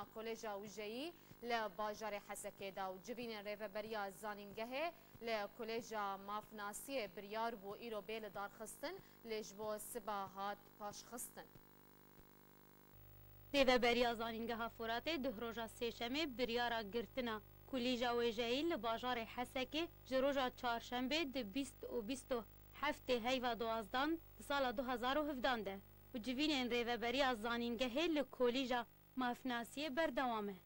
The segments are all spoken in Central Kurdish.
گرتنا کلیجا وجهی لباجار حسکه دا و جبین ریوبریا زانینگه لکلیجا مافناسی بریار بو ایرو بیل دار خستن لجبو سباهات پاش خستن. ریوبریا زانینگه فوراته دهروجا سیشمه بریارا گرتنا کلیجا وجهی لباجار حسکه جروجا چهارشنبه ده 20 و 27 هیوا دوازدان سال 2017 ده و جوینین ریوبریا زانینگه لکلیجا مافناسی بردوامه.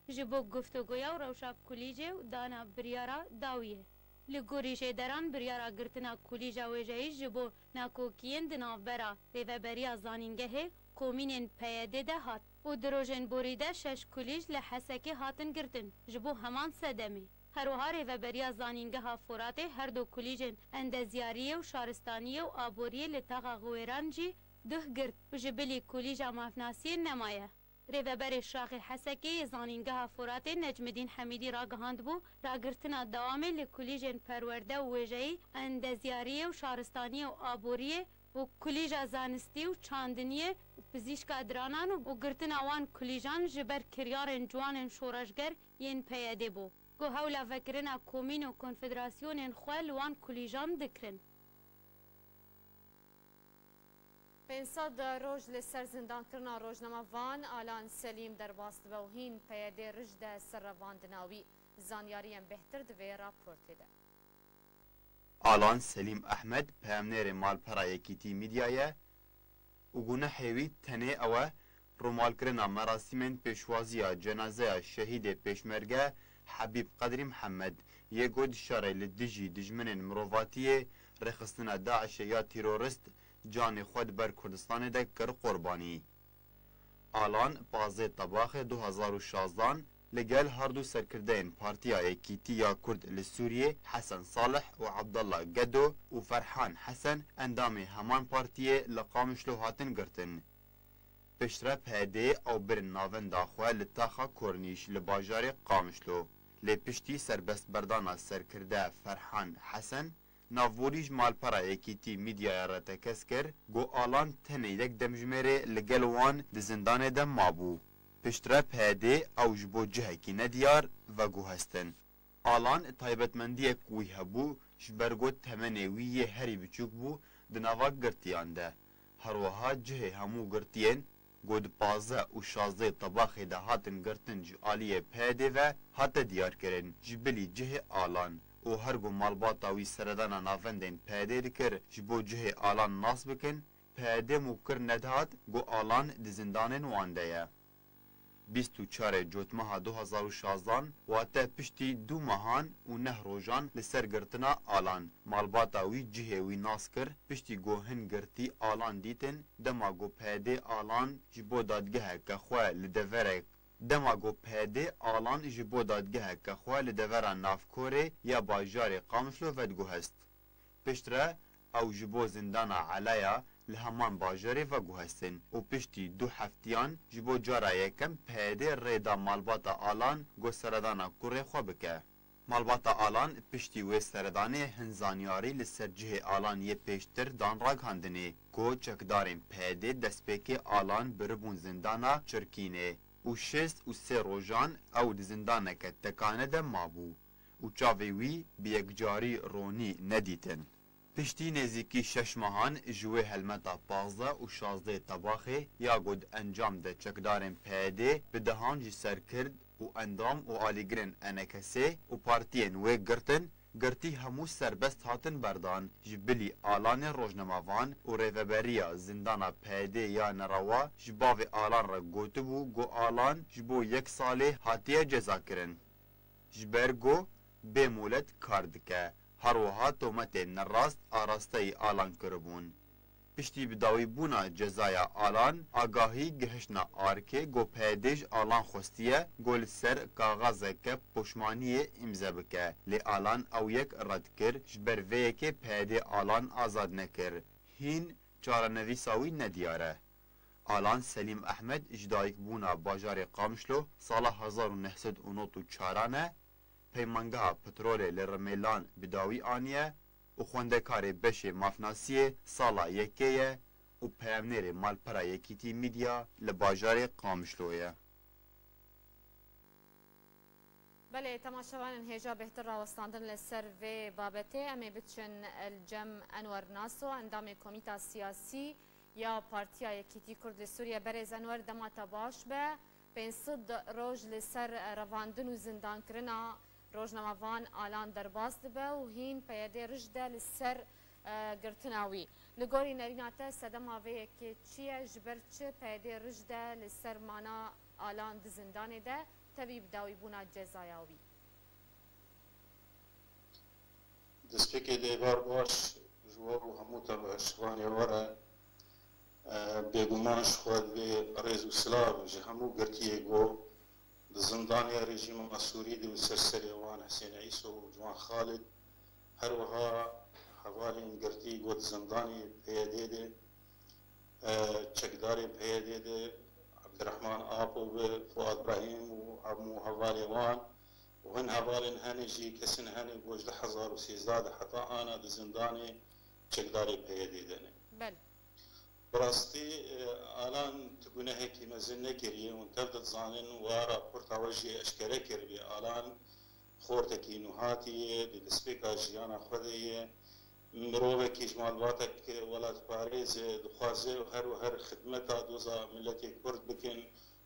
جبو گفتگویا و روشاب کلیجه و دانا بریارا داویه. لگوریشه دران بریارا گرتنا کلیجا ویجهی جبو ناکوکین دناوبرا ریوبریا زانینگه کومینین پیاده ده هات و دروژن بوریده 6 کلیج لحسکه هاتن گرتن جبو همان سدمه. هروها ریوبریا زانینگه ها فوراته هر دو کلیجن اندزیاریه و شارستانیه و آبوریه لطاقا غویران جی ده گرد و جبلی کلیجا مافناسی نمایه. ریوبر شاخ حسکی زانینگه فورات نجمدین حمیدی را گهاند بو را گرتنا دوامه لکلیجن پرورده و ویجهی اندزیاریه و شارستانی و آبوریه و کلیجا زانستی و چاندنیه و پزیشکا درانان و گرتنا وان کلیجان جبر کریارن جوانن شورشگر ین پیاده بو. گو هولا فکرنا کومین و کنفدراسیونن خوال وان کلیجان دکرن. پنساد روز لسر زندان کرنا روزنامه وان آلان سلیم در باست و هین پیاده رجد سر واندناوی زانیاریم بهتر دوی راپورتی ده. آلان سلیم احمد پیامنیر مالپرا یکیتی میدیایه و گونه حیوی تنه اوه رومال کرنا مراسمین پیشوازی جنازه شهید پیشمرگه حبیب قدری محمد یه گود شاره لدجی دجمن مروفاتیه رخصتنا داعش یا تیرورست جان خود بر کردستان ده کر قربانی. آلان پازه طباخ 2016 لگل هر دو سرکردین پارتیا ایکیتی یا کرد لسوریه حسن صالح و عبدالله گدو و فرحان حسن اندام همان پارتیه لقامشلو هاتن گرتن. پشتره پهده او برن ناون داخوه لطاقه کرنیش لباجار قامشلو. لپشتی سربست بردانا سرکرده فرحان حسن ناووریج مالپرا ایکیتی میدیا را تکس کر گو آلان تنه یک دمجمره لگلوان د زندان دم مابو. پشتره پهده او جبو جهکی ندیار و گو هستن. آلان تایبتمندی کوی هبو جبرگو تمنه ویه هری بچوک بو دناوا گرتیان ده. هروها جه همو گرتین گود 15 و 16 طباخ ده هاتن گرتن جو آلیه پهده و هات دیار کرن جبلی جه آلان. او هر گو مالباتا وی سردانا نافندین پیده دکر جبو جه آلان ناس بکن پیده موکر ندهات گو آلان دی زندانن وانده یا. 24 جوتمها 2016 واته پشتی 2 ماهان و 9 روزان لسر گرتنا آلان مالباتا وی جه وی ناس کر پشتی گوهن گرتی آلان دیتن دما گو پیده آلان جبو دادگه که خواه لدورک دماغو پیده آلان جبو دادگه که خواه لدوران نافکوره یا باجار قامشلو ودگو هست. پشتره او جبو زندان علایا لهمان باجاره وگو هستن و پشتی 2 هفتیان جبو جارا یکم پیده ریدا مالباتا آلان گو سردانا کوره خواه بکه. مالباتا آلان پشتی و سردانه هنزانیاری لسرجه آلان یه پیشتر دان را گهاندنه گو چکدارین پیده دستپیک آلان بربون زندانا چرکینه. و 6 و 3 روزان او د زندانکه تکانه ده مابو و چاوی وی بیگجاری رونی ندیتن. پشتی نزیکی 6 ماهان جوه هلمتا 15 و 16 طباخه یا گود انجام ده چکدارن پیده به دهان جی سر کرد و اندام و آلیگرن انکسه و پارتین وی گرتن گرتی همو سربست هاتن بردان جبلی آلان روزنماوان و ریوبریا زندانا پیده یا نروا جباو آلان را گوتبو گو آلان جبو 1 ساله هاتیه جزا کرن. جبرگو به مولت کاردکه هروها تومت نراست آراسته آلان کربون. پشتی بداوی بونا جزایا آلان آگاهی گهشنا آرکه گو پیدش آلان خوستیه گل سر کاغازه که پشمانیه امزه بکه لی آلان او یک رد کر جبر ویه که پیده آلان آزاد نکر هین چارنویساوی ندیاره. آلان سلیم احمد اجدایک بونا باجار قامشلو سال 1994 پیمانگاه پترول لرمیلان بداوی آنیه و خوندکار بش مافناسیه سالا یکیه و پیامنیر مالپرا یکیتی میدیا لباجار قامشلویه. بله تماشاوان هجا بهتر راوستاندن لسر و بابته امی بچن الجم انور ناسو اندام کمیتا سیاسی یا پارتیا یکیتی کرد سوریه برز انور دماتا باش به 500 روز لسر رواندن و زندان کرنا روزنامه‌وان آلان درباست به و هین پیاده رجده لسر گرتناوی لگوری نریناته صدم آوه که چیه جبر چه پیاده رجده لسر مانا آلان د زندان ده تبیب داوی بونا جزایاوی دسپیکی دیوار باش جواب و هموتا باشوانی وره بێگومانش خود بێ ڕێز و سلااو ji hemû girtiyê got di zindaniya rejîma Sûrî de û serserê wan Hesên Îso û Ciwan Xalid her wiha hevalên girtî got di zindanê PYD de çekdarê PYD de Abdirehman Apo ve Fuad Brahîm û hemû hevalê wan û hin hevalên henê jî kesin henê got ji 2013 de heta ana di zindanê çekdarê PYD de ne براستی الان تگونه کی مزن نکریه و تبدت زانن و راپورت وجه اشکره کردی الان خورت کی نهاتیه دسپیکا جیانا خودیه مروه کی جمال واتک ولات پاریز دخوازه و هر خدمت دوزا ملت کرد بکن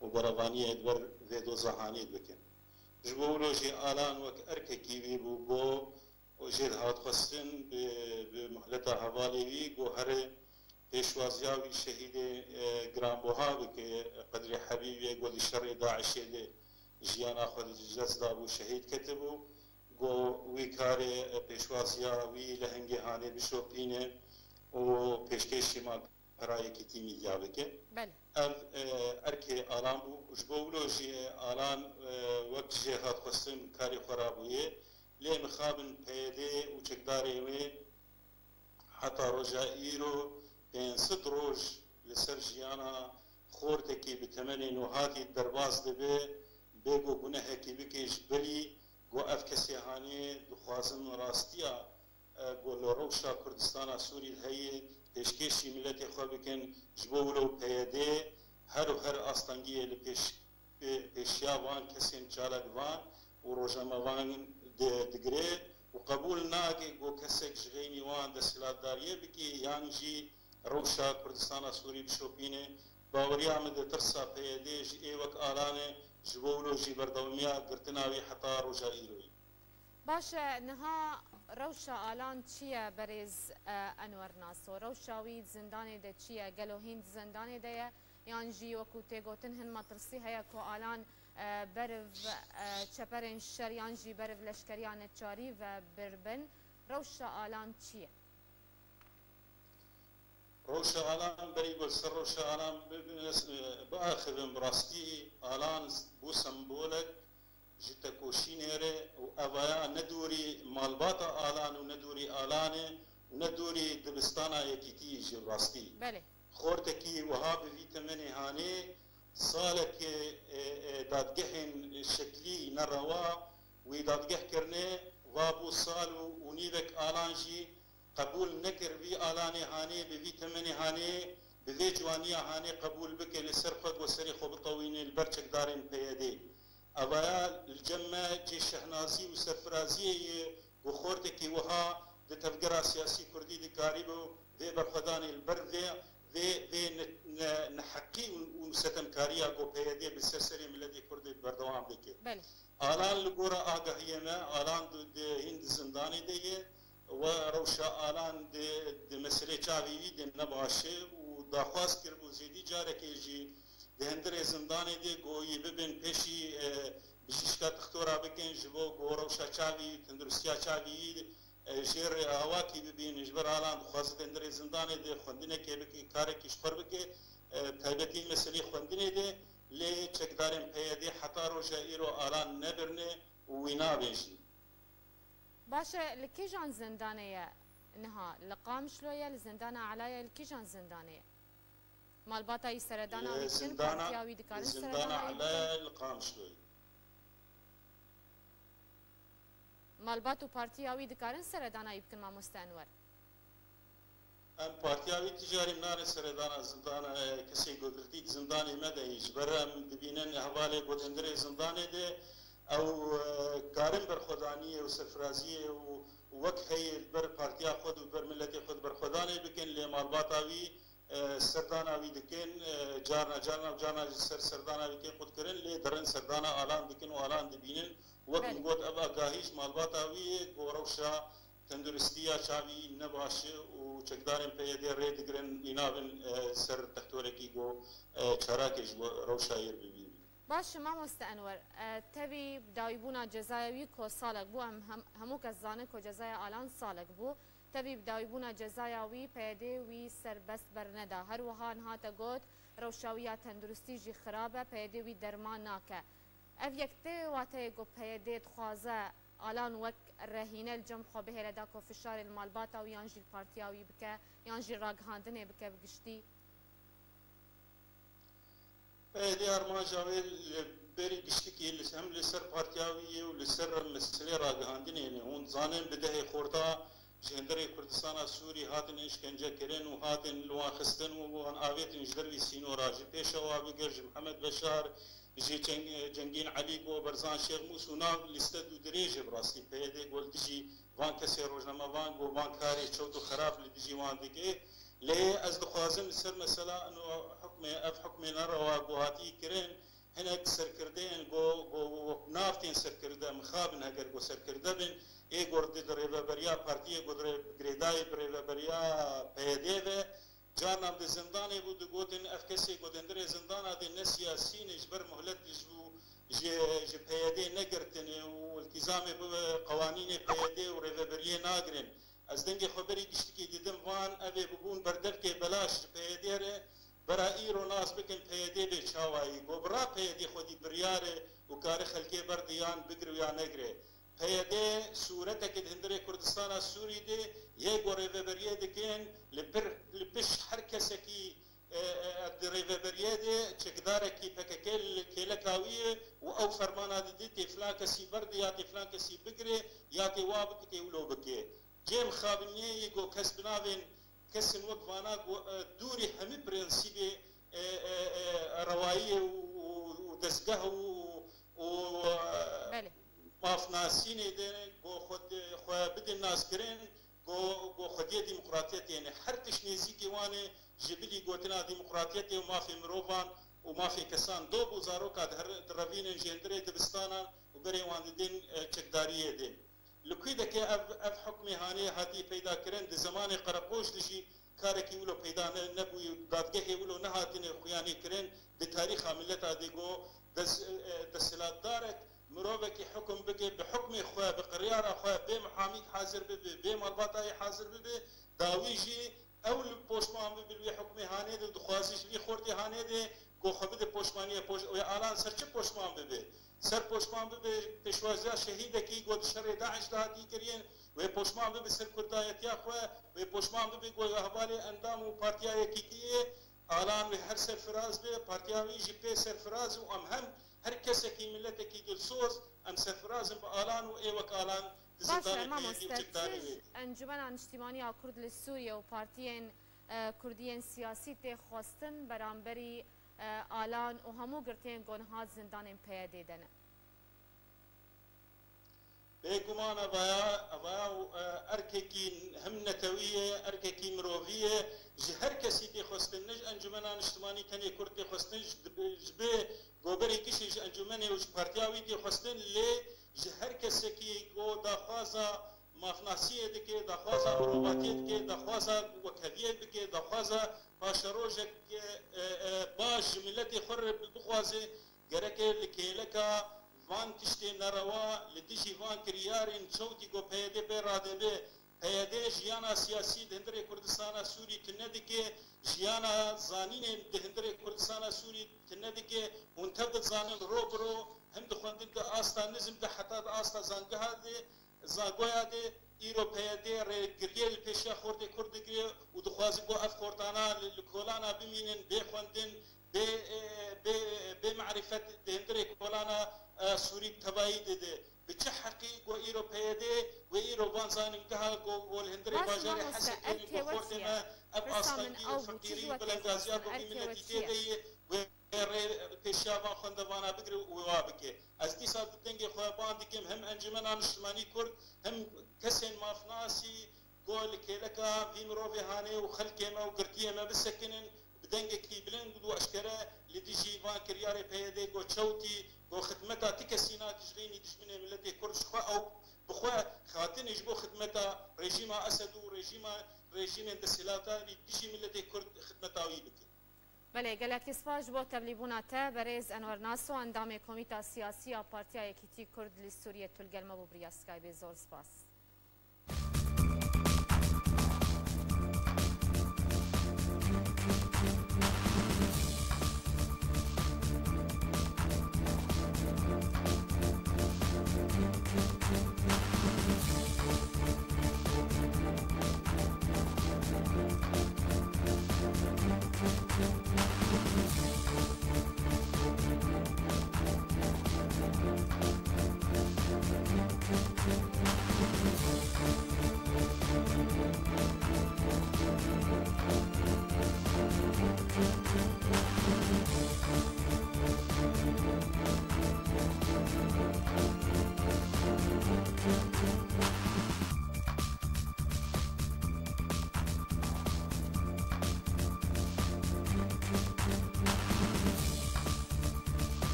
و بروانیه دور و دوزا هانید بکن جبولو جی الان وک ارک کی بی بو و جید هات خستن به مهلتا حوالی گو هر پیشوازیاوی شهید گرانبوها که قدر حبیبی گولی شر داعشی ده جیانا خود جزدا بو شهید کتبو گو وی کار پیشوازیاوی لهنگی هانه بشوپینه و پیشکشی ما برای کتی میدیا بکه ارکی آلان بو جبولو جی آلان وقت جهات خستم کاری خرابویه لی مخابن پیده و چکداری وی حتی رجائیرو 500 روز لسر جیانا خورتکی به تمنی نوهاتی درباز دبه بگو گناه کی بکش بلی گو اف کسی هانی دخوازن راستیا گو لروشا کردستان سوری هی پیشکشی ملت خواه بکن جبولو پیده هر آستانگی پیشیا وان کسین چالک وان و روژامه وان دگره و قبول ناگه گو کسک جغینی وان دستلاتداریه بکی یعنی جی روشا کردستان سوری بشوپینه باوری آمد ترسا پیده جی ایوک آلانه جبولو جی بردومیا گرتناوی حتا روشا ایروی باشه نها روشا آلان چیه بریز انور ناسو روشاوی زندانه ده چیه گلو هند زندانه ده یان جی وکو تیگوتن هن مطرسی هیا کو آلان برف چپرین شریان جی برف لشکریان چاری و بربن روشا آلان چیه روشا آلان بری بلسر روشا آلان بآخرین براستی آلان بو سمبولک جتا کوشینیره و اویا ندوری مالباتا آلان و ندوری آلانه و ندوری دبستانا یکیتی جی براستی بله خورتکی وها بویتامینی هانه سالک دادگهن شکلی نروا و دادگه کرنه وابو سال و نیوک آلان جی قبول نکر وی آلانی هانی به ویتامینی هانی به وی جوانی هانی قبول بکه لسر خود و سری خوب طوینی البرچک دارن پیاده اویا الجمع جی شهنازی و سرفرازی و خورتکی وها ده تفکر سیاسی کردی ده کاریبو ده برخدان البرد ده نحقی و ستمکاریا کو پیاده بسرسری ملتی کردی بردوام بکه آلان لگورا آگاهی ما آلان ده هند زندانی دیگه و روشا آلان ده مسئله چاویوی ده نباشه و داخواست کرد و زیدی جاره که جی ده هندر زندانی ده گویی ببین پیشی بجیشکا تختورا بکن جبو گو روشا چاوی تندرستیا چاوی جیر آواکی ببین جبر آلان خوازد هندر زندانی ده خوندنه که بکی کاره کش خور بکی تایبتی مسئله خوندنه ده لی چکدارن پیاده حتا روشا ایرو آلان نبرنه و وینا بیشی باشه لكيجان زندانية نها لقام شلوية لزندانة علاية لكيجان زندانية مالباتا يسردانا ويكن بارتياوي دكارن زندانة علاية لقام شلوية مالباتو بارتياوي دكارن سردانا يمكن ما مستنور ام بارتياوي تجاري منار سردانا زندانة كسي قدرتي زنداني مدى يجبرم دبينن هوالي قدندري زنداني دي او كارم برخدانيه وسرفرازيه ووك هي البر بارتيا خود وبر ملتي خود برخداني بكن لمالباتاوي سرداناوي دكن جارنا سرداناوي كن قد كرن لي درن سردانا الان دكن والان دبينن وقت نقول ابا غاهيش مالباتاوي غوروشا تندرستيا شاوي نباش وشكدارن بيدي ريدغرن ينابن سر تحتوركي جو شراكش روشاير ببين باش ما مستأنور تبي بدايبونا جزايوي كو سالك بو همو كزانه كو جزايا آلان سالك بو تبي بدايبونا جزايوي بيدي وي سر بس برندا هر وهان هاتا قوت روشاويا تندرستي جي خرابه بيدي وي درمان ناكه اف يكتي واتي قو بيدي تخوازه آلان وك رهينه الجم خو به لدا كو فشار المالباتا ويانجي البارتياوي بك يانجي راغهاندنه بك بگشتي بيدي ارمان جاويل بري گشتكي لسهم لسر بارتياوي ولسر مسئله راغهاندنه يعني هون زانن بده خورتا جندري كردستان سوري هاتن اشكنجه كرن وهاتن لوان خستن وان اويتن جدروي سينو راجي بيشوا بگرج محمد بشار جي جنگين علي کو برزان شیخ موسو نام لستد دريج براسي بيدي قول تجي وان كسي روجنما وان گو وان كاري چوتو خراب لدجي وان ديكي ليه از دخوازم سر مثلا انه حكم نروا قواتي كرين هناك سركردين جو نافتين سركرده مخابن هكر جو سركرده بن اي گورد دريبا بريا بارتيه گودر گريداي بريبا بريا بيديوه جانم د زندان بود گوتن افکسی گودندر زندان د نسیاسی نجبر مهلت جو پیاده نگرتن و التزام بقوانین پیاده و ریوبریه ناگرن از دنگ خبری گشتی دیدم وان اوی ببون بردر که بلاش پیاده ره برا ایرو ناس بکن پیاده به چاوایی گوبرا پیاده خودی بریاره و کار خلکی بردیان بگرو یا نگره پیاده صورتك هندري كردستان سوري دي يجو ريفبريه دكين لبش حركسكي الريفبريه دي تقدركي بككل كيلكاويه او فرمانه دي تفلان كسي برد يا تفلان كسي بقري يا توابك تولو بكي جيم خابنيه يجو كسبناوين كسن وقفانا دوري همي برنسيبي روايه ودسقه و مافناسين دين جو خد خو بد الناس كرين جو خديه ديمقراطيه يعني حرتش نيزيكي واني جبلي قوتنا ديمقراطيه وما في مروفان وما في كسان دو بوزاروكا درافين جندري دبستانا وبري وان دين تشكداريه دين لكيدا كي اف حكمي هاني هاتي پیدا كرين د زمان قرقوش دشي كاركي ولو پیدا نبوي دادگه ولو نهاتن خوياني كرين د تاريخ ملتا ديگو دسلات دارك مروبك حكم بك بحكم خويا بقريار خويا بمحاميك حاضر ببي بمالباطاي حاضر ببي داويجي او البوشمان ببي حكمي هاني دخوازيش بي خورتي هاني دي كو خبد بوشمانيه بوش ويا الان سرچ بوشمان ببي سر بوشمان ببي بشوازيا شهيده كي قد شر داعش دهاتي كريين وي بوشمان ببي سر كردايت يا خويا وي بوشمان ببي قول اهبالي اندام وبارتيا كيكي الان هر سرفراز بي بارتيا ويجي بي سرفراز وامهم هر کسی که ملت کی دلسوز ام سفراز بالان و ای وکالان باشه ما مستقبل انجمن اجتماعی کرد لسوریه و پارتیین کردیین سیاسی ته خواستن برانبری آلان و همو گرتین گونهات زندان پیاده دنه بيقومان أبايا أركيكي هم نتوية أركيكي مروفية جهر كسيتي خستنج أنجمنا اجتماعي تاني كرتي خستنج جبه گوبری کشی انجمنی وش پارتیاوی دی خواستن لی جهر کسی کی گو داخوازا مافناسیه دکه داخوازا مروباتیه دکه داخوازا وکهویه دکه داخوازا پاشروجک باش ملتی خور بخوازه گرکه لکیلکا وان تشتی نروا لدیجی وان کریارین چوتی گو پیده بی راده بی پیده جیانا سیاسی دهندر کردستان سوری تنده که جیانا زانین دهندر کردستان سوری تنده که منتبت زانین رو برو هم دخوندن ده آستا نزم ده حتا ده آستا زانگه ده زاگویا ده ایرو پیده گریه پیشا خورده کرده گریه و دخوازی گو اف خوردانا لکولانا بمینن بخوندن بمعرفت دهندر کولانا سوری تبایی ده بچه حقیق و ایرو پیده و ایرو وانزان انگها و الهندری باجاری حسن کنی و خورده ما اب آستانگی و فقیری و بلندازیاب و ایمنتی تیده و پیشاوان خوندوانا بگری و وابکه از دیسا دنگی خواه باندکیم هم انجمنان اجتماعی کرد هم کسین مافناسی قول كيلكا في مروفي هاني وخلكي ما وقرتيه ما بسكنن بدنجكي بلند واشكره لديجي فان كرياري بيدي جو تشوتي جو خدمتها تكسينا تجريني دشمني ملتي كرش خوا او بخوا خاطني جبو خدمتها ريجيما اسد وريجيم دسلاتا ديجي ملتي كرد خدمتها ويبكي بله گلکی سپاس بو تبلیغونا ته برز انور ناسو اندام کمیته سیاسی پارتیا یکیتی کرد لسوریه تلگلمه بو بریاسکای به زور سپاس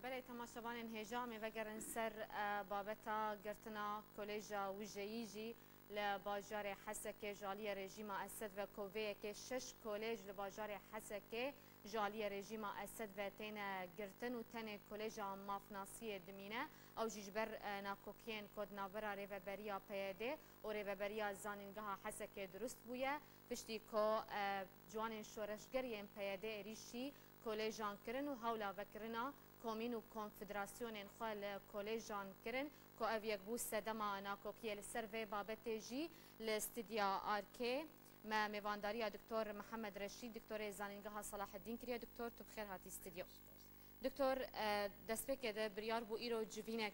بله تماشاوان هجام وگرن سر بابتا گرتنا کلیجا وجهیجی لباجار حسکه جالی رژیم اسد و کوویه که 6 کلیج لباجار حسکه جالی رژیم اسد و تین گرتن و تن کلیجا مافناسی دمینه او جیجبر ناکوکین کد نابرا ریوبریا پیده و ریوبریا زانینگاه حسکه درست بویه پشتی که جوان شورشگرین پیده ایریشی کلیجان کرن و هولا وکرنا کومین و کنفدراسیون خال کلیجان کرن که او یک بو سدما ناکوکیه لسروی بابت جی لاستدیا آرکه ما میوانداری دکتر محمد رشید دکتر زانینگاه صلاح الدین کریا دکتر تو بخیر هاتی استودیو دکتر دست بکده بریار بو ایرو جوینک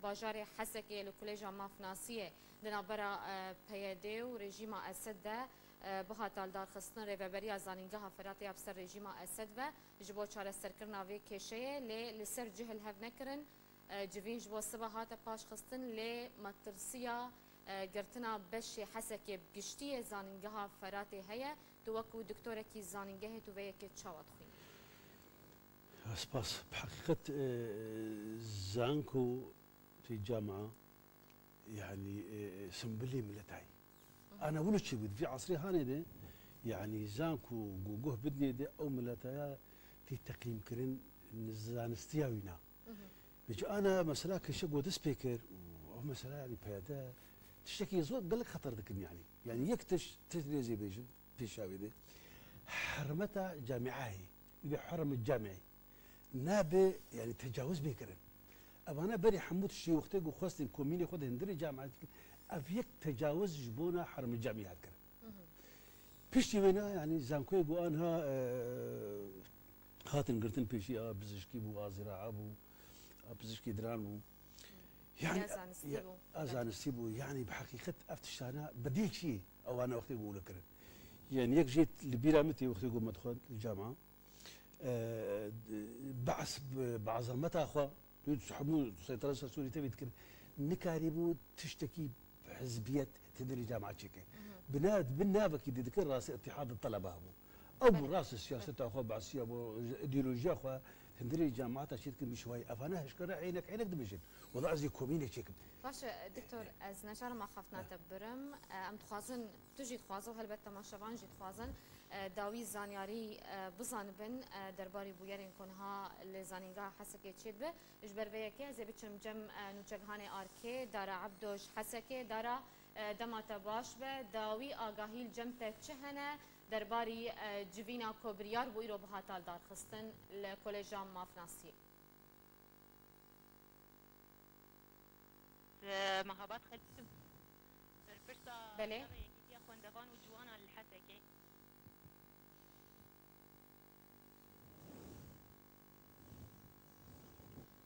باجار حسکه لکلیجان مافناسیه دنابرا پیاده و رژیم اسد ده بها تالدار خستن ریوبریا زانینگاه فراتی افسر رژیم اسد و جبو چاره سرکرنا وی کشه لسر جهل هف نکرن جوین جبو سبا هات پاش خستن لی مترسیا گرتنا بشی حسکی بگشتی زانینگاه فراتی هیا توکو دکتوره کی زانینگاه تو وی که چاوت خوین سپاس بحقيقة زانكو في الجامعة يعني سنبلي ملتاي أنا أقول شيء في عصري هاني ده يعني زانكو جوجوه بدني ده أو ملتايا في تقييم كرين نزان استياوينا بيجي أنا مثلا كشجو ده سبيكر أو مثلا يعني بهذا تشتكي زود قال لك خطر ذكرني يعني يكتش تدري بيجي في شاوي ده حرمتها جامعاي اللي حرم الجامعي نابه يعني تجاوز بيكرن أنا بري حمود الشيء وقتك وخاصة كوميني خد هندري جامعة أفيك تجاوز جبونا حرم الجامعة كرن بيشتي وينا يعني زانكوي بو أنها خاطر قرتن بيشي بزشكي بو زراعة بو بزشكي دران بو يعني أزان السيبو يعني بحقيقة أفتشانا بديل شيء أو أنا وقتك بقول كرن يعني يك جيت لبيرامتي وقتك مدخل الجامعة بعث بعظمتها أخوة تحمل سيطرة سوري تبي تذكر نكاربو تشتكي بحزبية تدري جامعة تشيكي بالنابة كي تذكر راس اتحاد الطلبة أو راس السياسة أخوة بعثية أو إيديولوجيا أخوة هندري جامعات اشيد كم شوي افانا هشكره عينك دبجن وضع زي كوميني تشيك باش دكتور از نجار ما خفنا تبرم ام تخازن تجي تخازو هلبت تماشاوان جي تخازن داوی زانیاری بزانبن درباری بویرین کنها لزانینگاه حسکه چید به اجبر ویکی از بچم جم نوچگهان آرکه دارا عبدوش حسکه دارا دمات باش به داوی آگاهی جمت چهنه درباری جوینا کوبریار بو ایرو بهاتال دار خستن لکولجا مافناسی مهابات خلص بله خوندوان و جوانا الحسكه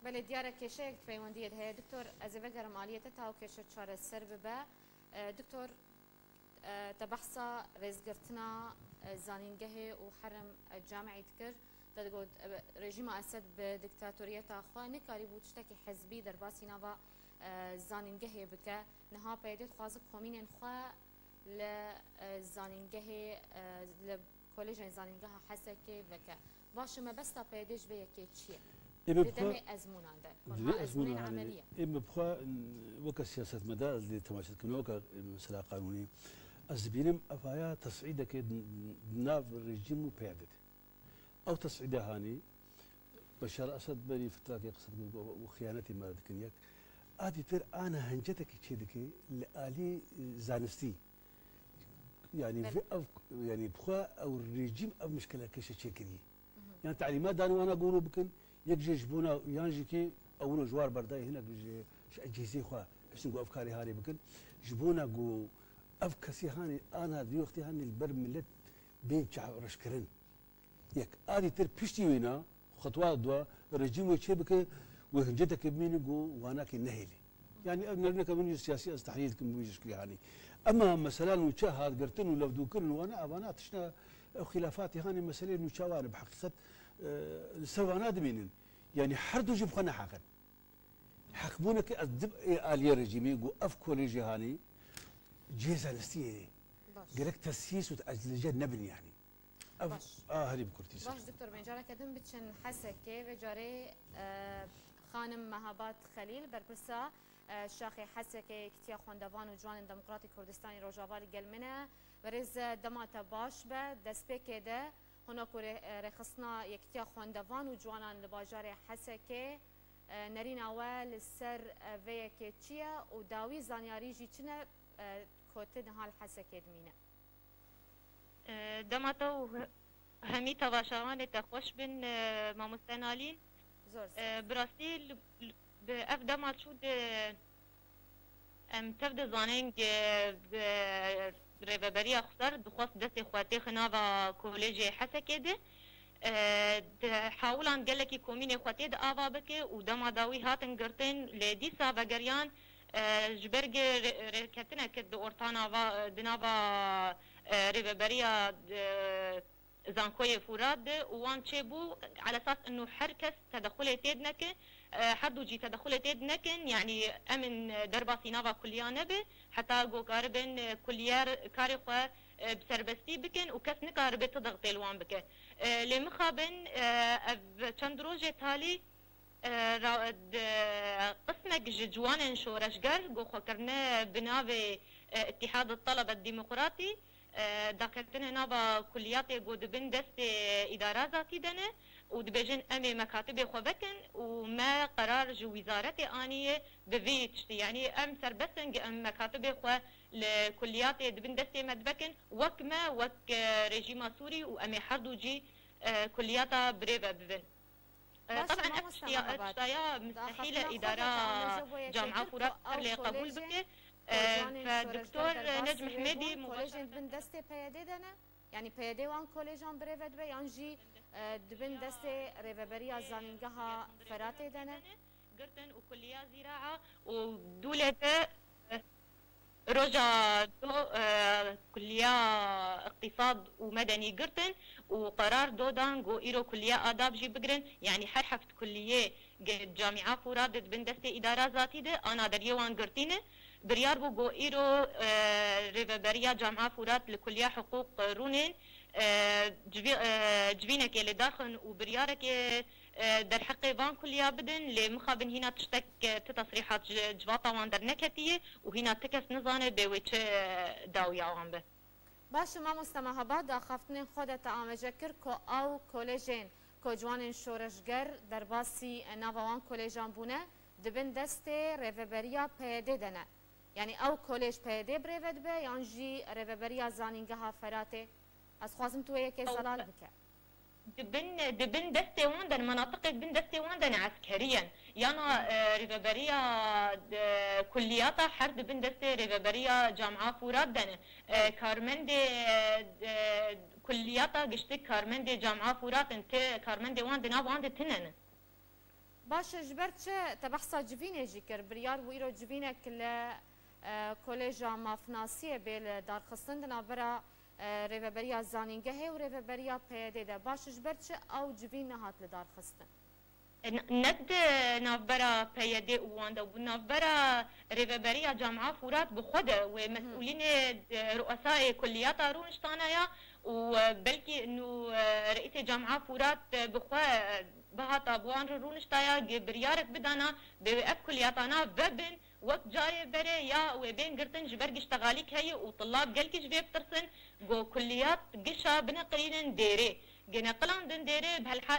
بله دیاره کشه پیوندی ده دکتور از وگرم عالیت تا کشه چاره سر به دکتور تبحثا رزقتنا زانینگه و حرم جامعی تکر تدقود رژیم اسد به دیکتاتوریت اخوا نکاری بود شتکی حزبی در باسی نوا زانینگه بکه نها پیدید خوازق کومین خوا لزانینگه لکولج زانینگه حسکه بکه باشه ما بس تا پیدش به یکی چیه بدم ازمونان ده كونها ازمونين عمليه اما بخوا وك سياسه مدى اللي تماشت كن وك مساله قانوني ازبينم افايا تصعيدك ناف الرجيم وبيعدد او تصعيده هاني بشار اسد بري فترات يقصد وخيانتي ما ذكنيك ادي تر انا هنجتك تشيدك لالي زانستي يعني في يعني بخوا او الرجيم او مشكله كيش تشكري يعني تعليمات دانو وانا اقولوا بكن يجي جبونا يانجي كي اولو جوار برداي هنا جيزي خوا ايش نقول افكاري هاني بكن جبونا قو افكاسي هاني انا دي وقتي هاني البر ملت بين شعب رشكرن يك ادي تر بيشتي وينا خطوات دوا رجيم وشي بك وهنجتك بمين قو وانا كي نهيلي يعني ابنك من السياسي استحيل كم بيجي يعني اما مثلا وشاهد قرتن ولا بدوكن وانا تشنا خلافاتي هاني مسألة وشاوان بحقيقه سوى نادمين يعني حردوا جيب خنا حقن حكمونك الدب آلية رجيمي جو أفكار جهاني جيزة نستيه قالك تسييس وتأجلجة نبني يعني هذه بكرتي باش دكتور بنجارة كدم بتشن حسكة وجاري خانم مهابات خليل بربسا شاخي حسكة كتيا خوندوان وجوان الديمقراطي كردستاني روجافالي قلمنا ورز دماتا باش به دسبك ده هناك رخصنا يكتيا خوندوان و جوانان لباجار حسكه نرين اول سر ويكي تشيا و داوي زانياري جي چنا كوتن هال حسكه دمينه دماتو همي تباشوان تخوش بن ما مستنالين براسيل باف دمات شود ام تبدا زانينج ريفابريا خسر دخواست دستي خواتي خناوا كوليجي حسكه ده حاولان قالكي كوميني خواتي ده آوا بكي ودما داوي هاتن قرتين لدي سابا قريان جبرگ ركتنا كد اورتانا دنابا ريفابريا زانكوي فوراد وان تشيبو على اساس انه حركس تدخل تيدنك حدو جي تدخل تيدنكن يعني امن دربا سينافا كليا نبي حتى جو كاربن كليار كاريخوا بسربستي بكن وكس نكاربه تضغط الوان بك لمخابن چندروجه تالي قسمك جوان شورشگر جو خكرنا بناوي اتحاد الطلبه الديمقراطي داكتنا نابا كليات جود بن دست اداره ذاتي دنه ودبجن امي مكاتب خوبكن وما قرار جو وزاره انيه بفيتش يعني ام سربسنج ام مكاتب خو لكليات دبن دست مدبكن وكما وك ريجيم سوري وامي حردو جي كليات بريفا بفن طبعا اشتيا مستحيله اداره جامعه فرات لقبول بك فالدكتور نجم حميدي كوليجين دبن دستي بيادي دنا يعني بيادي وان كوليجان بريفد بي انجي دبن دستي ريفابريا زانينغها فراتي دنا قرتن وكلية زراعة ودولة رجع كلية اقتصاد ومدني قرتن وقرار دودان جو إيرو كلية آداب جي بقرن يعني حرحفت كلية جامعة فرات دبن دستي إدارة ذاتي ده أنا دريوان قرتينه بريار بو جو إيرو ريفابريا جامعة فرات لكلية حقوق رونين جبينك اللي داخل وبريارك در حقي بان كليا بدن لمخابن هنا تشتك تصريحات جواتا وان در نكتيه وهنا تكس نزانه بويتش داويا وان به باش ما مستمع بعد خفتن خودت آماجه کر که او کلیجین که جوان شورشگر در باسی نوان کلیجان بونه دبن دست ریوبریا پیده دنه یعنی او کلیج پیده برود به یعنی ریوبریا زانینگه ها فراته از خوازم توی که زلال بکه دبن دستي واندن مناطق دبن دستي واندن عسكريا يانا ريفابريا كلياتا حر دبن دستي ريفابريا جامعة فوراد دن كارمندي كلياتا قشتي كارمندي جامعة فوراد انت كارمندي واندن واند تنن باش جبرت تبحثا جبينه جيكر بريار ويرو جبينه كل كوليجا مافناسيه بيل دار خصندنا برا ریوبریا زانینگه و ریوبریا پیاده ده باش جبرت او جبین نهات لدار خستن ند نافبرا پیاده وانده و نافبرا ریوبریا جامعه فورات بخوده ومسؤولين رؤساء كليات رونشتانايا وبلكي انه رئيس جامعه فورات بخوه بهاتا بوان رونشتايا بريارك بدانا بوقف كلياتنا ببن وقت جاي بري يا وبين قرتن جبرق اشتغاليك هي وطلاب قلك جبيب ترسن جو كليات قشا بنقرين ديري جنقلان دن ديري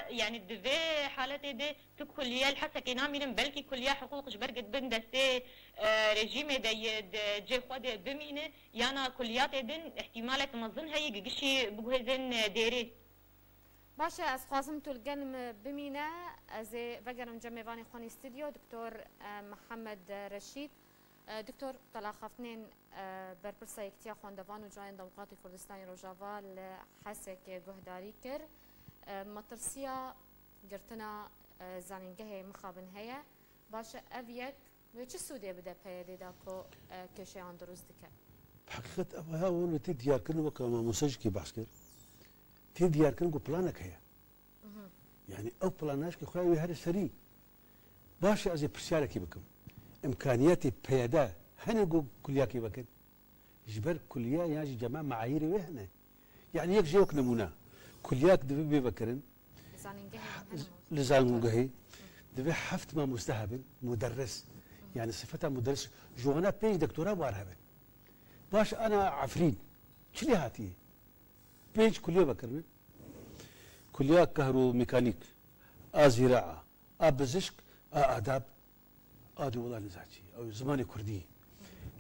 يعني دفي حالتي دي تو كليه الحسكي نامين بلكي كليه حقوق جبرق بن دستي رجيم دي جي خود بمينه يانا كليات دن احتمال تمظن هي قشي بجوزن ديري باشه از خوازم تو القلم بمينه از وگرم جمعواني خوني استوديو دكتور محمد رشيد دكتور طلع خفتنين برپرسا يكتيا خوندوان و جاين دموقراطي كردستان روجاوا لحسك جهداري كر مطرسيا قرتنا زانينگه مخابن هيا باشه اويك ويش سودي بدا بيدي داكو كشي عن دروز دكا بحقيقة أبها ولو تديار كنو وكما مسجكي بحسكر تديار كنو بلانك هيا يعني او بلاناش كي خويا هذا سري باش ازي برسالك بكم امكانياتي بيادا هنقو كليا كي بكن جبر كليا ياجي جماعه معايير وهنا يعني يك جيوك نمونه كلياك دبي بكرن لزانغهي دبي حفت ما مستهبل مدرس يعني صفتها مدرس جوانا بيج دكتوراه وارهبن باش انا عفرين شلي هاتي بيج كليا بكرن كلية كهرو ميكانيك زراعة بزشك آداب آدو والله نزاجي أو زماني كردي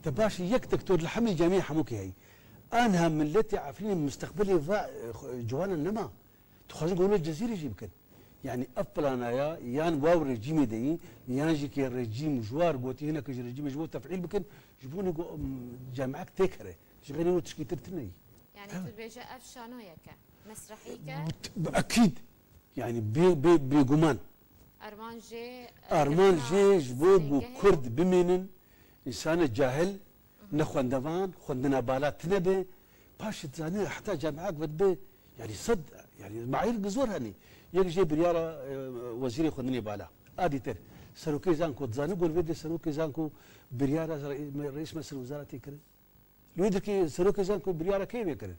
تباش يك دكتور الحمل جميع حموكي هي أنا ملتي عارفين مستقبلي جوانا النما تخرج قولوا الجزيرة يجيبكن يعني أفضل أنا يان واو رجيم دي يان جي كي رجيم جوار قوتي هنا كجي رجيم جبو تفعيل بكن جبوني جامعك تكره شغالين وتشكي ترتني يعني تبيجا أفشانو يكا مسرحيك اكيد يعني بجمان ارمان جي جبوب وكرد بمينن انسان جاهل نخوان دفان خوندنا بالات تنبي باش تزاني حتى جامعات بدبي يعني صد يعني معايير قزور هني يجي برياره وزيري خوندني بالا ادي تر سروكي زانكو تزاني قول فيدي سروكي زانكو برياره رئيس مجلس الوزراء تيكرن لو يدركي سروكي زانكو برياره كيف يكرن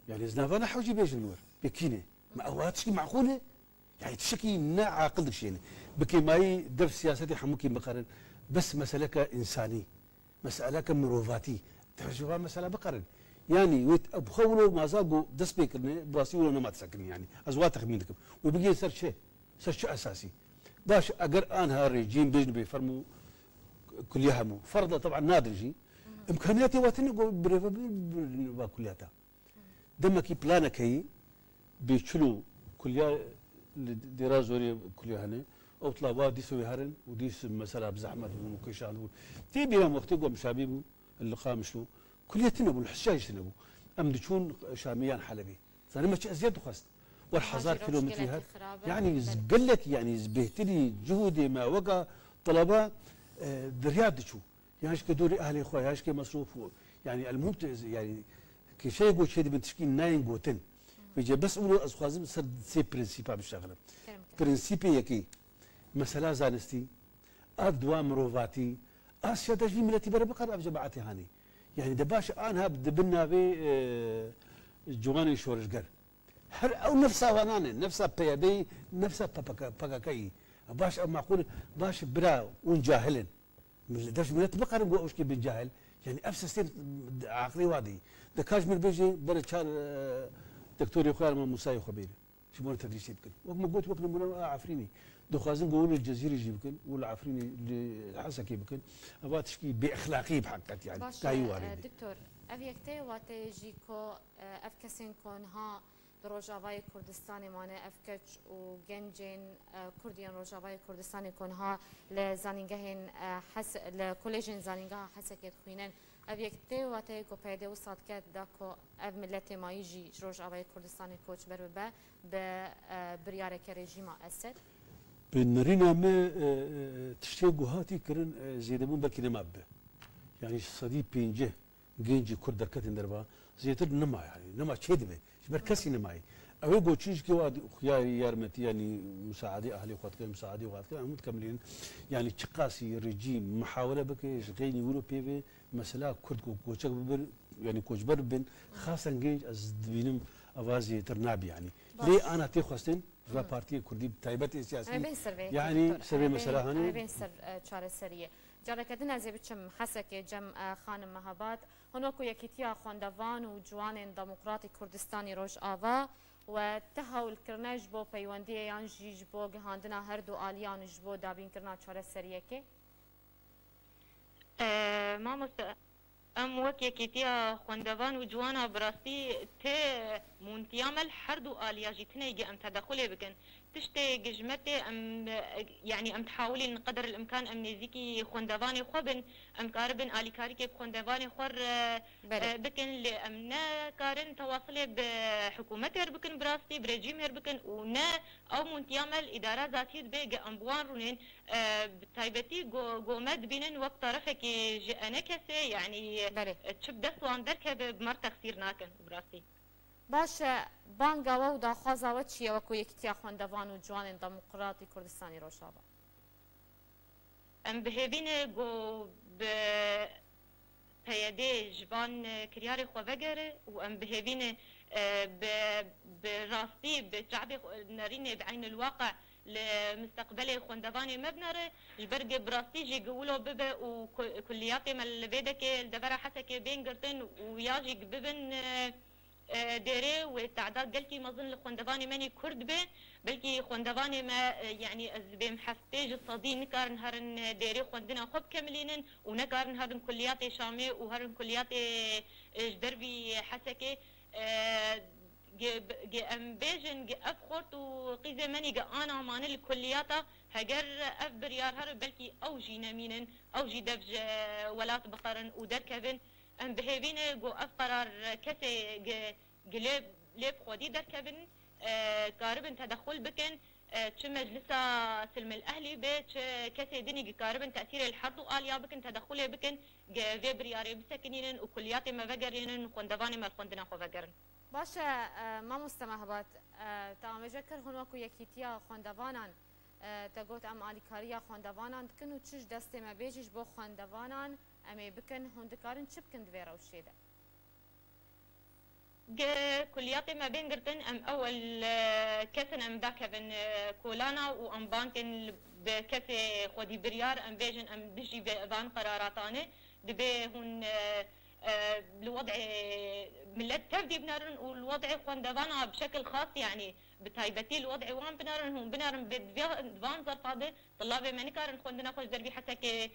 يعني زنافانا حوجي بيج النور بكينه ما اواتش معقوله يعني تشكي نا عاقل شيء بكي ماي درس سياستي حموكي بقرن بس مسألة إنساني مسألة مروفاتي تشوفها مسألة بقرن يعني ويت بخولوا ما زاقوا دس بيكرني براسي ولا ما تسكني يعني أزوات تخمينكم وبقي صار شيء أساسي باش أجر أنا هالرجيم بيجن بيفرموا كليها مو فرضا طبعا نادر شيء إمكانياتي واتني بريفا كلياتها دمكي بلانك هي بيشلو كليا دراسوري كليا هنا او طلبوا ديسو هرن وديس مثلا بزحمه وكشان تيبي يوم وقت يقوم شابيبو اللقاء مشلو كليتنا ابو الحجاج تنبو امدشون شاميان حلبي صار ما ازيد خست والحزار كيلومتر يعني زقلك يعني زبهتلي جهودي ما وقع طلبه درياد شو يعني ايش كدوري اهلي اخويا ايش كمصروف يعني الممتاز يعني كي شيء يقول شيء بنتشكي ناين قوتن بيجي بس قولوا أزخازم صار سي برينسيبا بالشغلة برينسيبي يكي مسألة زانستي أدوا مروفاتي أشياء تجي ملتي برا بقرب جماعتي هاني يعني دباش أنا بدبنا في جواني شورشجر هر او نفسها ونانه نفسها بيدي نفسها بقاكي باش معقول باش برا ونجاهلن من درش من تبقى نقول وش كي بنجاهل يعني افس سيستم عقلي وادي دكاج من بيجي برشار دكتور يخال موسى خبير شو مون تدريس يمكن وما قلت وقت من عفريني دو خازن نقول الجزيره يمكن ولا عفريني حسك يمكن ابغى تشكي باخلاقي بحقك يعني تايوان دكتور افيكتي واتيجيكو افكسين كونها روجاوای کردستانی مانه افکچ و گنجین کردیان روجاوای کردستانی کنها لزانینگهین حس لکولژین زانینگه حسکت خوینن اویکتی و تی کو پیدا و صادکت داکو اف ملت مایجی روجاوای کردستانی کوچ بر به بریار که رژیم اسد بنرينا ما تشتيقوا هاتي كرن زيدمون بركي نماب يعني صديق بينجه جنجي كرد كتن دربا زيتر نما يعني نما تشدبه بركسي نماي اوي جوتشيش كي واد خياري يارمتي يعني مساعدي اهلي وقت مساعدي وقت متكملين يعني تشقاسي رجيم محاوله بك غيني يورو بي مثلا كرد كوتشك بر يعني كوتش بربن خاصه جيج از دبينم اوازي ترنابي يعني ليه انا تيخستن في بارتي كردي تايبتي سياسي يعني سربي مثلا هاني بين سر چاره سريه جاره کدن زی بچم حسک جم خانم مهابات هنوکو یکیتیا خواندوان و جوان دموکراتی کردستانی روش آوا و تهاول کرنج بو پیوندی یان جیج بو گهاندنا هر دو آلیان جبو دابین کرنا چاره سریه که ما ام وك يكيتيا خواندوان وجوانا براستي تي مونتيامل حردو آلياجي تنيجي ام تدخلي بكن تشتي ججمتي ام يعني ام تحاولين قدر الامكان ام نزيكي خواندواني خوبن ام كاربن آلي كاريكي بخواندواني خور بكن لامنا كارن تواصلي بحكومتي بكن براستي برجيم بكن ونا او مونتيامل اداره ذاتي بيجي امبوان رونين بتايبتي قومد بينن وقت طرفك انا كسي يعني تشب دستوان دركه بمر تخسير ناكن براسي باش بانگا و داخوازا و چیه وکو یکتیا خواندوان و جوان دموکراتی کردستانی روشابا ام بهبین گو ب پیاده جوان کریار خو وگره و ام بهبین براستی بشعب نارين بعين الواقع لمستقبل خوندواني مبنره البرق براستي جي قولوا ببا وكلياتي مال بيدك الدبره حسك بين قرتن وياجي ببن ديري والتعداد قلتي ما ظن الخوندواني ماني كرد به بلكي خوندواني ما يعني بهم حفتيج الصدي نكار نهارن ديري خوندنا خوب كاملين ونكار نهارن كلياتي شامي وهارن كلياتي جدربي حسكي جي ام بيجن جي اف خورت وقيزه ماني جا انا مان الكلياتا هجر اف بريار هر بلكي او جي نمينن او جي دفج ولات بقرن ودركبن ام بهيبين جو اف قرار كسي جليب ليب خودي دركبن قاربن تدخل بكن تش مجلسة سلم الاهلي بيت كسي دني قاربن تاثير الحرب واليا بكن تدخل بكن في برياري بسكنين وكلياتي ما فقرين خوندواني ما خوندنا خو فقرن باشه ما مستمهبات تمام ذكر هناك يكيتيا خوندوانان تقول ام اليكاريا خوندوانان كنو تشج دست ما بيجيش بو خوندوانان امي بكن هندكارن چ بكن دويرا وشيده كلياتي ما بين قرتن ام اول كسن ام ذاك بن كولانا وام بانكن بكسي خودي بريار ام بيجن ام بيجي بان قراراتانه دبي هون الوضع ملت تبدي بنارن والوضع خوندوانا بشكل خاص يعني بتايبتي الوضع وان بنارن هم بنارن بدفان زرفاده طلابي ما نكارن خوندنا خوش دربي حتى كي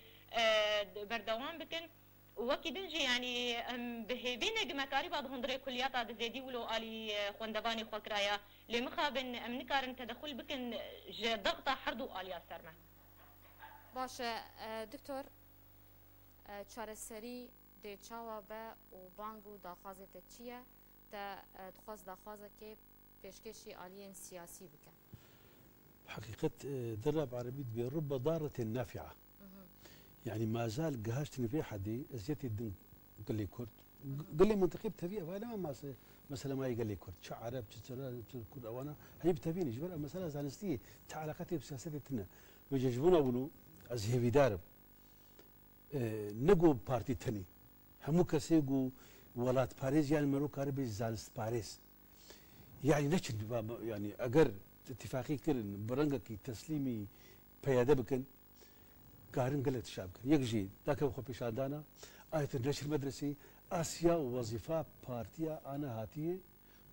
بردوان بكن وكي دنجي يعني بهيبين مكاري بعض هندري كليات هذا زيدي ولو الي خوندواني خوكرايا لمخابن ام نكارن تدخل بكن ضغطه حردو اليا سرمه باشه دكتور چارەسەری دێچاوە بە و بانگ و داخوازێتە چییە تا دخواست داخوازەکێ پێشکەشی ئالیەن سیاسی بکە حقيقة درب عربي برب ضارة نافعة يعني ما زال قهشتني في حدي ازيت الدين قال لي كرد قال لي منطقي بتبيه فانا ما مثلا ما يقال لي كرد شو عرب كرد او انا هي بتبيني جبر مساله زانستي تعلاقاتي بسياستنا ويجيبونا ولو ازهبي دارب نقو بارتي تاني همو كسيقو ولات باريس يعني مرو كاربي زانست باريس يعني نشن يعني اگر اتفاقی کردن برنگکی تسلیمی پیاده بکن کارن گلت شاب کن یک جی داکه خو پیشاندانا آیت نشر مدرسي آسیا وظیفه پارتیا انا هاتیه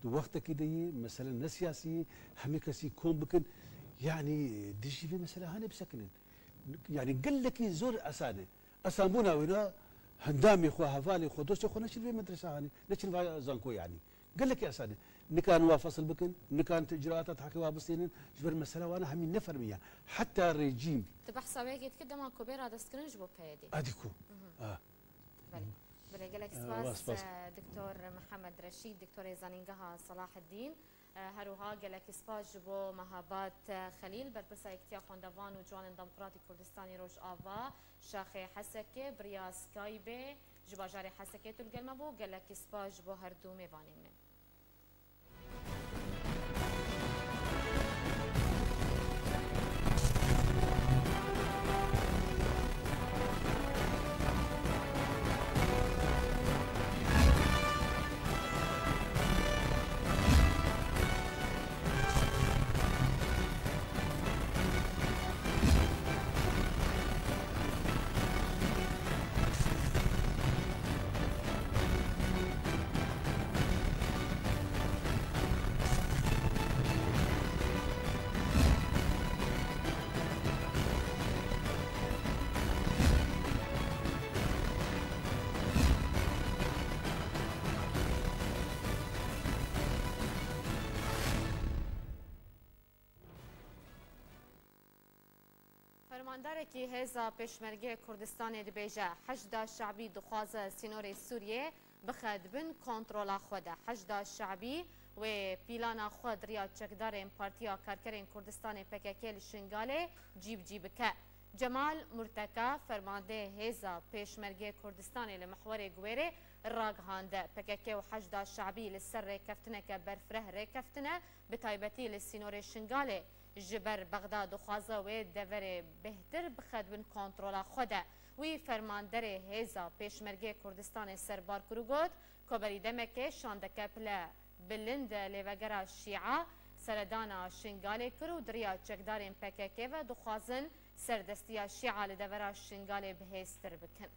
دو وقت كده مثلا ناس سياسي همي كسي كون بكن يعني ديجي في مثلا هاني بسكنن يعني قال لك زور اسانه اسامبونا وينا هندامي خو هفالي خو دوس خو نشر في مدرسه هاني نشر في زانكو يعني قال لك يا اسانه نكان وافصل بكن نكان اجراءات حكيوها بسنين جبر مساله وانا همي نفر مياه حتى الرجيم تبع حسابك يتقدم كوبيرا دستكرنج بو بيدي اديكو بله قالك سباس دكتور محمد رشيد دكتور زانينجها صلاح الدين هروها قالك سباس جبو مهابات خليل بربسا اكتيا خوندوان وجوان ديمقراطي كردستاني روش آفا شاخي حسكي بريا سكايبي جبا جاري حسكي تلقلمه بو قالك سباس جبو هردو ميوانين من فرماندارکی هزا پشمرگه کردستان دبیجه حشد شعبی دخوازه سینور سوریه بخد بن کنترول خود حشد شعبی و پیلان خود ریا چکدار پارتیا کارکرین کردستان پککل شنگاله جیب که جمال مرتکا فرمانده هزا پشمرگه کردستان لمحور گویره راگهانده پککه و حشد شعبی لسر کفتنه که برفره رکفتنه بتایبتی لسینور شنگاله جبر بغداد و خوازه و دور بهتر بخد بن کنترول خوده وی فرماندر هزا پیشمرگه کردستان سربار کروگود که بریدمکه شاندکه پله بلند لیوگرا شیعه سردانا شنگاله کرو دریا چکدارین پککه و دخوازن سردستیا شیعه لدورا شنگاله بهستر بکن.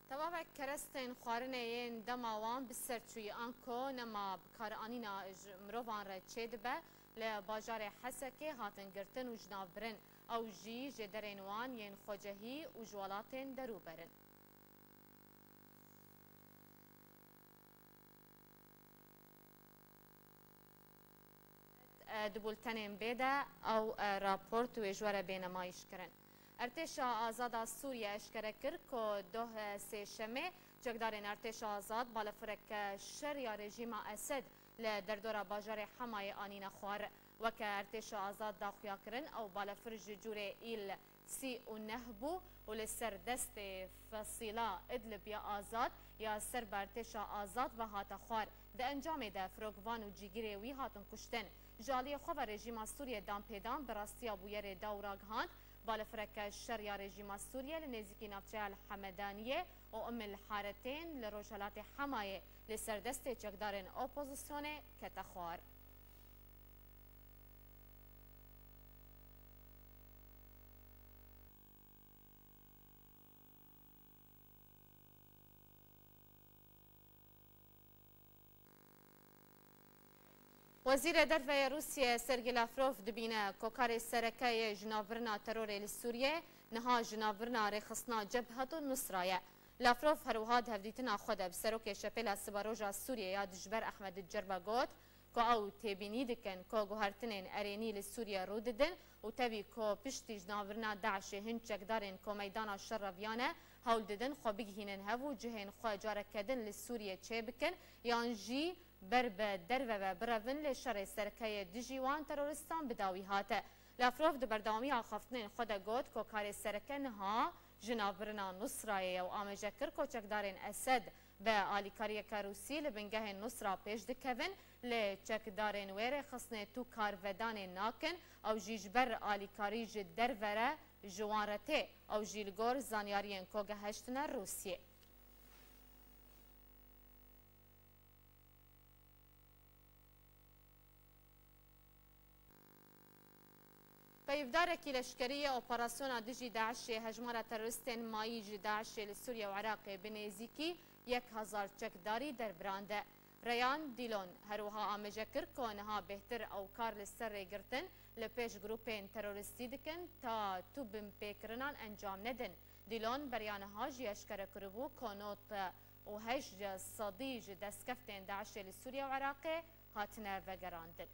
تمام کرستن خوارنه این دماوان بسرچوی آنکو نما بکارانینا مروان را چید به لباجار حسکه هاتن گرتن و جناب برن او جی جدرین وان ین خوجهی و جوالاتن درو برن. دبولتنین بیده او راپورت و جواره بینمایش کرن. ارتشا آزاد سوریه اشکره کرد که ده سه شمه جگدارین ارتشا آزاد بالفرک شریا رژیم اسد لدردورا باجار حمای آنین خوار وکه ارتشا آزاد داخویا کرن او بالفرج جور ایل سی و نهبو و لسر دست فصیلا ادلب یا آزاد یا سر ارتشا آزاد و هات خوار ده انجام ده فروگوان و جیگیری وی هاتن کشتن جالی خواه رژیم سوریه دام پیدان براستی بویر داوراگهان بالفرك الشريا رژیم سوريا لنزيكي نافچه الحمدانيه و ام الحارتين لروجالات حمايه لسردست چکدارن اپوزیسیون کتخوار. وزیر دفاع روسیه سرگی لاوروف دبینه کوکار سرکای جناورنا ترور لسوریه نها جناورنا رخصنا جبهه النصره لاوروف هروهاد هفدیتنا خود بسروک شپل سباروجا سوریه یا دجبر احمد الجربا گوت که او تبینی دکن که گوهرتنین ارینی لسوریه رو ددن و تبی که پشتی جناورنا داعش هنچک دارن که میدان شرویانه هول ددن خو بگهینن هفو جهن خو جارک کدن لسوریه چه بکن یانجی برب درو و برون لشر سرکای دجیوان ترورستان بداوی هاته لافروف د بردامی خفتن خود گوت که کار سرکن ها جنابرنا نصرای و آمجه کر کوچکدارین اسد به آلیکاری کروسی لبنگه نصرا پیش دکوین لچکدارین ویر خصنه تو کارودان ناکن او جیجبر آلیکاری جدر وره جوانرته او جیلگور زانیارین کوگه هشتن روسیه. پیفدارکی لشکری اپراسیون دژی داعش هجمار تروریستین مایی جی داعش لسوریه و عراق بنزیکی 1000 چکداری در برانده. ریان دیلون هروها آمجه کر کونها بهتر او کار لسر گرتن لپیش گروپین تروریستی دکن تا تو بمپیکرنان انجام ندن. دیلون بریانها جی اشکر کربو کونوت و هج صدیج دستکفتین داعش لسوریه و عراق هاتنه وگراندن.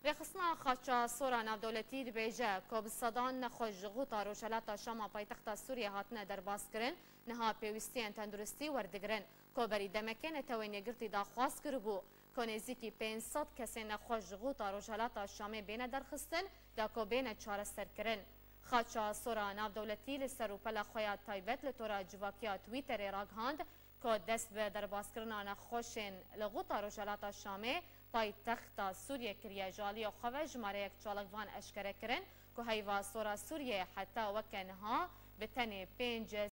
رخصنا خاچا سورا نافدولتی دبیجه که بصدان نخوش غوطا روشلاتا شاما پایتخت سوریه هاتنه در باز کرن نها پیوستین تندرستی وردگرن که بری دمکن توینی گرتی دا خواست کربو که نزیکی 500 کسی نخوش غوطا روشلاتا شامی بین درخستن دا که بین چارستر کرن. خاچا سورا نافدولتی لسر و پلا خویات تایبت لطورا جواکیا تویتر راگهاند که دست به در باز کرنا نخوشن لغوطا روشلاتا شامی پایتخت سوریه کریه جالی و خواه جماره یک چالکوان اشکره کرن که هیوا سورا سوریه حتی وکنها به تن 5